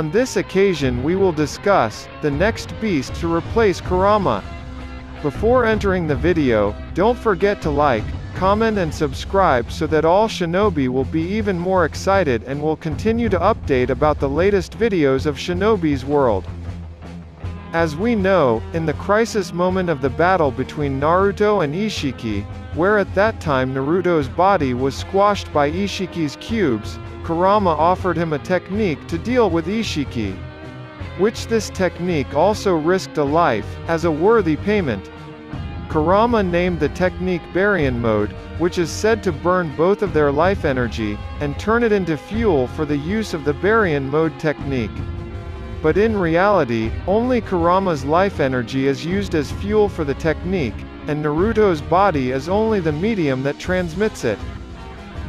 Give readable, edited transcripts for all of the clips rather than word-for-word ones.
On this occasion we will discuss the next beast to replace Kurama. Before entering the video, don't forget to like, comment and subscribe so that all Shinobi will be even more excited and will continue to update about the latest videos of Shinobi's world. As we know, in the crisis moment of the battle between Naruto and Ishiki, where at that time Naruto's body was squashed by Ishiki's cubes, Kurama offered him a technique to deal with Ishiki. Which this technique also risked a life, as a worthy payment. Kurama named the technique Baryon Mode, which is said to burn both of their life energy, and turn it into fuel for the use of the Baryon Mode technique. But in reality, only Kurama's life energy is used as fuel for the technique, and Naruto's body is only the medium that transmits it.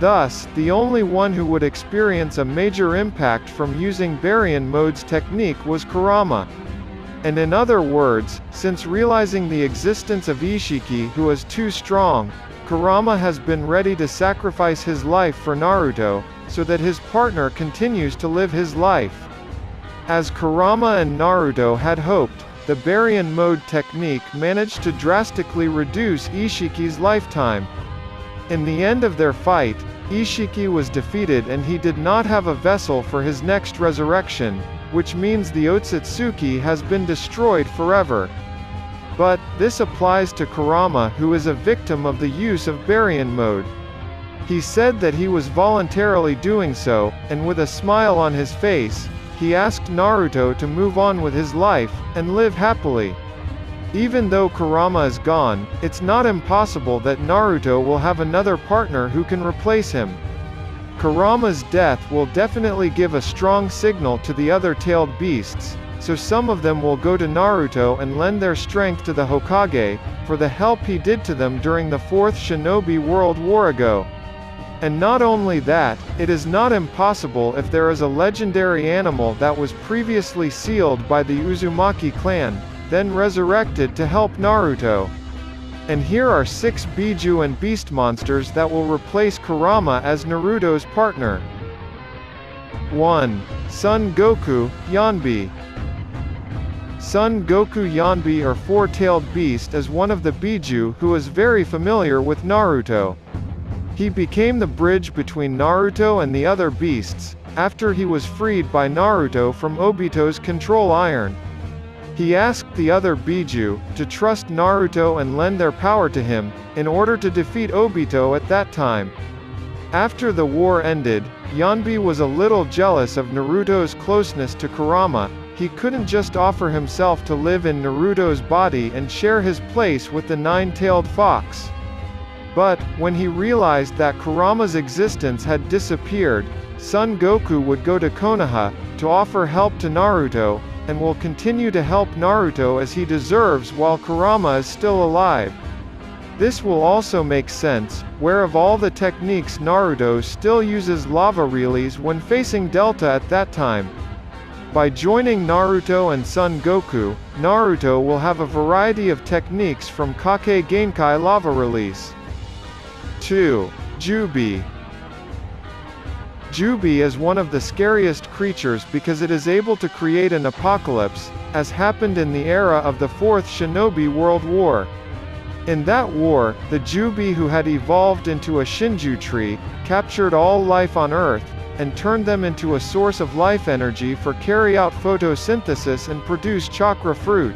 Thus, the only one who would experience a major impact from using Baryon Mode's technique was Kurama. And in other words, since realizing the existence of Ishiki who is too strong, Kurama has been ready to sacrifice his life for Naruto, so that his partner continues to live his life. As Kurama and Naruto had hoped, the Baryon Mode technique managed to drastically reduce Ishiki's lifetime. In the end of their fight, Ishiki was defeated and he did not have a vessel for his next resurrection, which means the Otsutsuki has been destroyed forever. But, this applies to Kurama who is a victim of the use of Baryon Mode. He said that he was voluntarily doing so, and with a smile on his face, he asked Naruto to move on with his life, and live happily. Even though Kurama is gone, it's not impossible that Naruto will have another partner who can replace him. Kurama's death will definitely give a strong signal to the other tailed beasts, so some of them will go to Naruto and lend their strength to the Hokage, for the help he did to them during the 4th Shinobi World War ago. And not only that, it is not impossible if there is a legendary animal that was previously sealed by the Uzumaki clan, then resurrected to help Naruto. And here are 6 Biju and beast monsters that will replace Kurama as Naruto's partner. 1. Son Goku, Yanbi. Son Goku Yanbi or four-tailed beast is one of the Biju who is very familiar with Naruto. He became the bridge between Naruto and the other beasts, after he was freed by Naruto from Obito's control iron. He asked the other Biju to trust Naruto and lend their power to him, in order to defeat Obito at that time. After the war ended, Yanbi was a little jealous of Naruto's closeness to Kurama. He couldn't just offer himself to live in Naruto's body and share his place with the nine-tailed fox. But, when he realized that Kurama's existence had disappeared, Son Goku would go to Konoha, to offer help to Naruto, and will continue to help Naruto as he deserves while Kurama is still alive. This will also make sense, where of all the techniques Naruto still uses lava release when facing Delta at that time. By joining Naruto and Son Goku, Naruto will have a variety of techniques from Kake Genkai lava release. 2. Jubi. Jubi is one of the scariest creatures because it is able to create an apocalypse, as happened in the era of the 4th Shinobi World War. In that war, the Jubi who had evolved into a Shinju tree, captured all life on Earth, and turned them into a source of life energy for carry out photosynthesis and produce chakra fruit.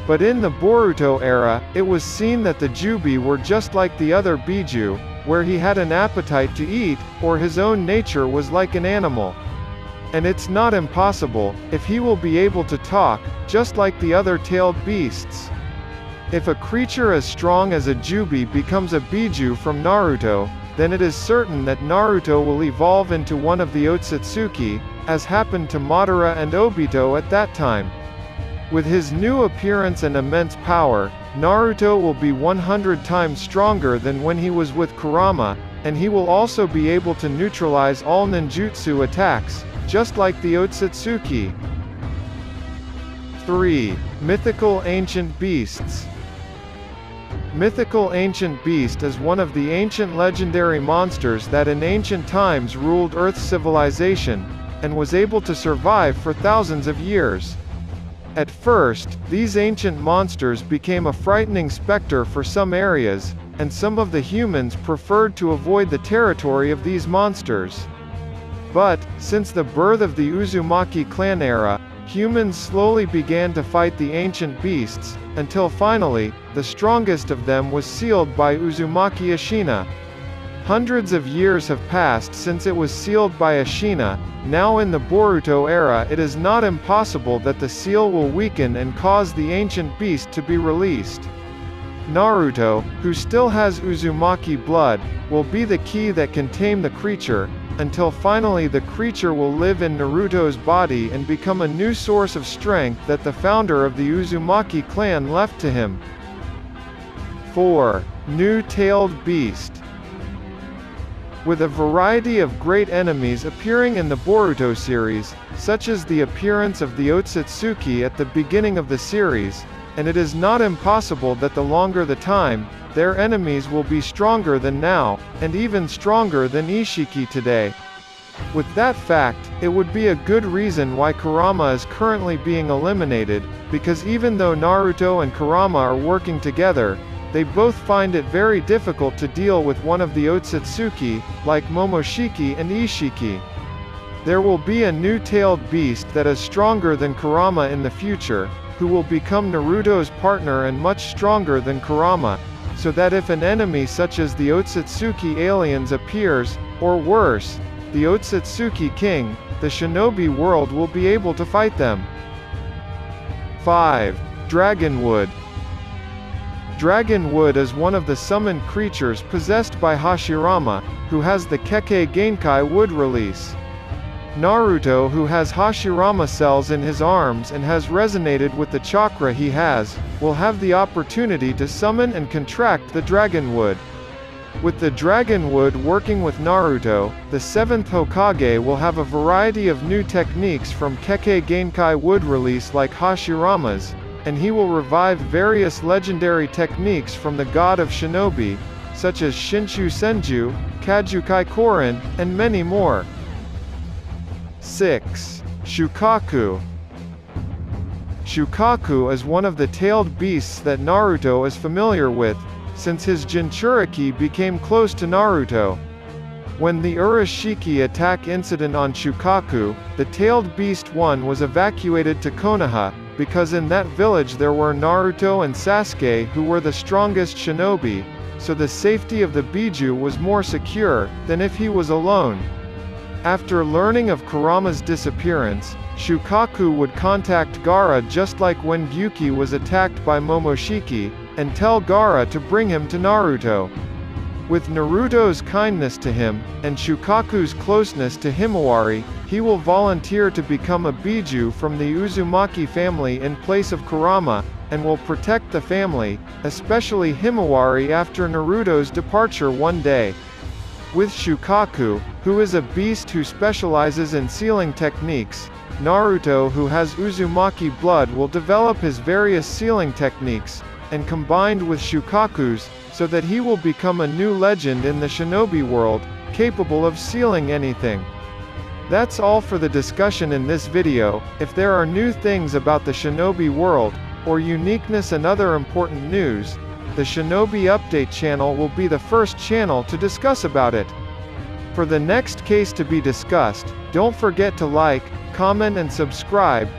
But in the Boruto era, it was seen that the Jubi were just like the other Biju, where he had an appetite to eat, or his own nature was like an animal. And it's not impossible, if he will be able to talk, just like the other tailed beasts. If a creature as strong as a Jubi becomes a Biju from Naruto, then it is certain that Naruto will evolve into one of the Otsutsuki, as happened to Madara and Obito at that time. With his new appearance and immense power, Naruto will be 100 times stronger than when he was with Kurama, and he will also be able to neutralize all ninjutsu attacks, just like the Otsutsuki. 3. Mythical Ancient Beasts. Mythical Ancient Beast is one of the ancient legendary monsters that in ancient times ruled Earth's civilization, and was able to survive for thousands of years. At first, these ancient monsters became a frightening specter for some areas, and some of the humans preferred to avoid the territory of these monsters. But, since the birth of the Uzumaki clan era, humans slowly began to fight the ancient beasts, until finally, the strongest of them was sealed by Uzumaki Ashina. Hundreds of years have passed since it was sealed by Ashina. Now in the Boruto era it is not impossible that the seal will weaken and cause the ancient beast to be released. Naruto, who still has Uzumaki blood, will be the key that can tame the creature, until finally the creature will live in Naruto's body and become a new source of strength that the founder of the Uzumaki clan left to him. 4. New-tailed beast. With a variety of great enemies appearing in the Boruto series, such as the appearance of the Otsutsuki at the beginning of the series, and it is not impossible that the longer the time, their enemies will be stronger than now, and even stronger than Ishiki today. With that fact, it would be a good reason why Kurama is currently being eliminated, because even though Naruto and Kurama are working together, they both find it very difficult to deal with one of the Otsutsuki, like Momoshiki and Ishiki. There will be a new-tailed beast that is stronger than Kurama in the future, who will become Naruto's partner and much stronger than Kurama, so that if an enemy such as the Otsutsuki aliens appears, or worse, the Otsutsuki king, the shinobi world will be able to fight them. 5. Dragonwood. Dragonwood is one of the summoned creatures possessed by Hashirama, who has the Kekkei Genkai wood release. Naruto, who has Hashirama cells in his arms and has resonated with the chakra he has, will have the opportunity to summon and contract the Dragonwood. With the Dragonwood working with Naruto, the 7th Hokage will have a variety of new techniques from Kekkei Genkai wood release like Hashirama's, and he will revive various legendary techniques from the god of shinobi, such as Shinshu Senju, Kajukai Korin, and many more. 6. Shukaku. Shukaku is one of the tailed beasts that Naruto is familiar with, since his Jinchuriki became close to Naruto. When the Urashiki attack incident on Shukaku, the tailed beast 1 was evacuated to Konoha, because in that village there were Naruto and Sasuke who were the strongest shinobi, so the safety of the Biju was more secure than if he was alone. After learning of Kurama's disappearance, Shukaku would contact Gaara just like when Gyuki was attacked by Momoshiki, and tell Gaara to bring him to Naruto. With Naruto's kindness to him, and Shukaku's closeness to Himawari, he will volunteer to become a Biju from the Uzumaki family in place of Kurama, and will protect the family, especially Himawari after Naruto's departure one day. With Shukaku, who is a beast who specializes in sealing techniques, Naruto, who has Uzumaki blood, will develop his various sealing techniques, and combined with Shukaku's, so that he will become a new legend in the shinobi world, capable of sealing anything. That's all for the discussion in this video. If there are new things about the shinobi world, or uniqueness and other important news, the Shinobi Update channel will be the first channel to discuss about it. For the next case to be discussed, don't forget to like, comment and subscribe,